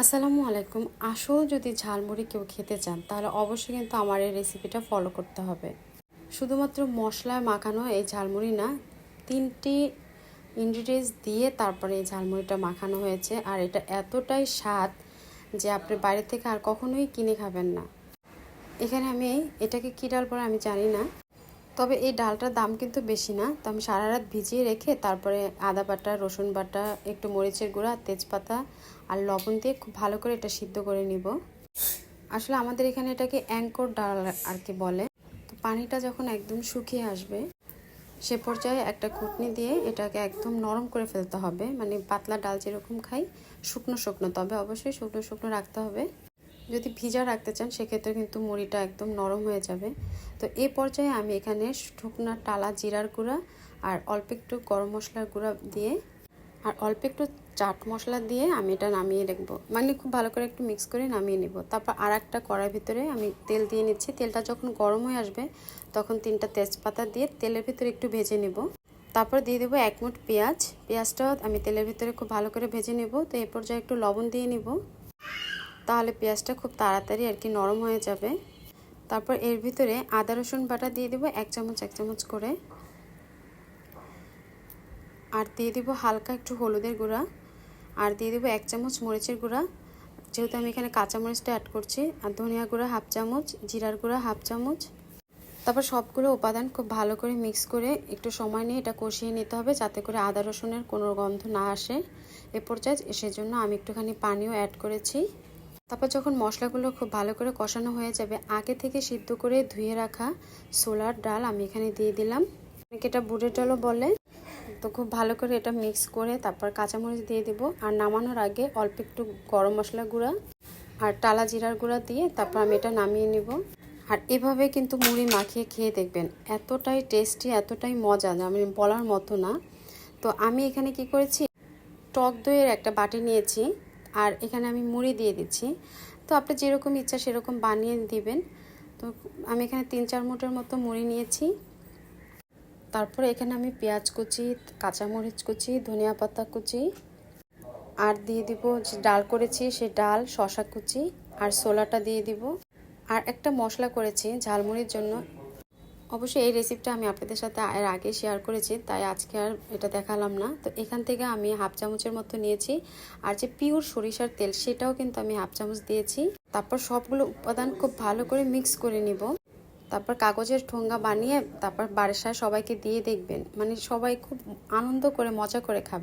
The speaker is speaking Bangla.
আসসালামু আলাইকুম। আসল যদি ঝালমুড়ি কেউ খেতে চান তাহলে অবশ্যই কিন্তু আমার এই রেসিপিটা ফলো করতে হবে। শুধুমাত্র মশলায় মাখানো এই ঝালমুড়ি না, 3টি ইনগ্রিডিয়েন্টস দিয়ে তারপরে এই ঝালমুড়িটা মাখানো হয়েছে। আর এটা এতটাই স্বাদ যে আপনি বাইরে থেকে আর কখনোই কিনে খাবেন না। এখানে আমি এটাকে কী ডাল বলে আমি জানি না, তবে এই ডালটার দাম কিন্তু বেশি না। তো আমি সারা রাত ভিজিয়ে রেখে তারপরে আদা বাটা, রসুন বাটা, একটু মরিচের গুঁড়া, তেজপাতা আর লবণ দিয়ে খুব ভালো করে এটা সিদ্ধ করে নিব। আসলে আমাদের এখানে এটাকে অ্যাঙ্কর ডাল আর কি বলে। তো পানিটা যখন একদম শুকিয়ে আসবে সে পর্যায়ে একটা ঘুটনি দিয়ে এটাকে একদম নরম করে ফেলতে হবে। মানে পাতলা ডাল যেরকম খাই শুকনো শুকনো, তবে অবশ্যই শুকনো শুকনো রাখতে হবে। যদি ভিজা রাখতে চান সেক্ষেত্রে কিন্তু মুড়িটা একদম নরম হয়ে যাবে। তো এই পর্যায়ে আমি এখানে শুকনা টালা জিরার গুঁড়া আর অল্প একটু গরম মশলার গুঁড়া দিয়ে আর অল্প একটু চাট মশলা দিয়ে আমি এটা নামিয়ে রাখবো। মানে খুব ভালো করে একটু মিক্স করে নামিয়ে নিব। তারপর আর একটা কড়াইয়ের ভিতরে আমি তেল দিয়ে নিচ্ছি। তেলটা যখন গরম হয়ে আসবে তখন 3টা তেজপাতা দিয়ে তেলের ভিতরে একটু ভেজে নেব। তারপর দিয়ে দেবো 1 মুঠ পেঁয়াজ। পেঁয়াজটাও আমি তেলের ভিতরে খুব ভালো করে ভেজে নেব। তো এই পর্যায়ে একটু লবণ দিয়ে নিব, তাহলে পেঁয়াজটা খুব তাড়াতাড়ি আর কি নরম হয়ে যাবে। তারপর এর ভিতরে আদা রসুন বাটা দিয়ে দেবো 1 চামচ করে। আর দিয়ে দেবো হালকা একটু হলুদের গুঁড়া, আর দিয়ে দেবো 1 চামচ মরিচের গুঁড়া, যেহেতু আমি এখানে কাঁচা মরিচটা অ্যাড করছি। আর ধনিয়া গুঁড়া 1/2 চামচ, জিরার গুঁড়া 1/2 চামচ। তারপর সবগুলো উপাদান খুব ভালো করে মিক্স করে একটু সময় নিয়ে এটা কষিয়ে নিতে হবে, যাতে করে আদা রসুনের কোনো গন্ধ না আসে। এ পর্যায়ে সেজন্য আমি একটুখানি পানিও অ্যাড করেছি। তারপর যখন মশলাগুলো খুব ভালো করে কষানো হয়ে যাবে, আগে থেকে সিদ্ধ করে ধুয়ে রাখা ছোলার ডাল আমি এখানে দিয়ে দিলাম। অনেকে এটা বুটের ডালও বলে। তো খুব ভালো করে এটা মিক্স করে তারপর কাঁচামরিচ দিয়ে দেবো। আর নামানোর আগে অল্প একটু গরম মশলা গুঁড়া আর টালা জিরার গুঁড়া দিয়ে তারপর আমি এটা নামিয়ে নেব। আর এভাবে কিন্তু মুড়ি মাখিয়ে খেয়ে দেখবেন, এতটাই টেস্টি, এতটাই মজা, আমি বলার মতো না। তো আমি এখানে কি করেছি, টক দইয়ের একটা বাটি নিয়েছি আর এখানে আমি মুড়ি দিয়ে দিচ্ছি। তো আপনি যেরকম ইচ্ছা সেরকম বানিয়ে দিবেন। তো আমি এখানে 3-4 মুঠের মতো মুড়ি নিয়েছি। তারপরে এখানে আমি পেঁয়াজ কুচি, কাঁচামরিচ কুচি, ধনিয়া পাতা কুচি আর দিয়ে দিব যে ডাল করেছি সে ডাল, শসা কুচি আর ছোলাটা দিয়ে দিব। আর একটা মশলা করেছি ঝালমুড়ির জন্য। অবশ্যই এই রেসিপিটা আমি আপনাদের সাথে এর আগে শেয়ার করেছি, তাই আজকে আর এটা দেখালাম না। তো এখান থেকে আমি 1/2 চামচের মতো নিয়েছি। আর যে পিওর সরিষার তেল সেটাও কিন্তু আমি 1/2 চামচ দিয়েছি। তারপর সবগুলো উপাদান খুব ভালো করে মিক্স করে নিব। তারপর কাগজের ঠোঙ্গা বানিয়ে তারপর বাসায় সবাইকে দিয়ে দেখবেন, মানে সবাই খুব আনন্দ করে মজা করে খাবে।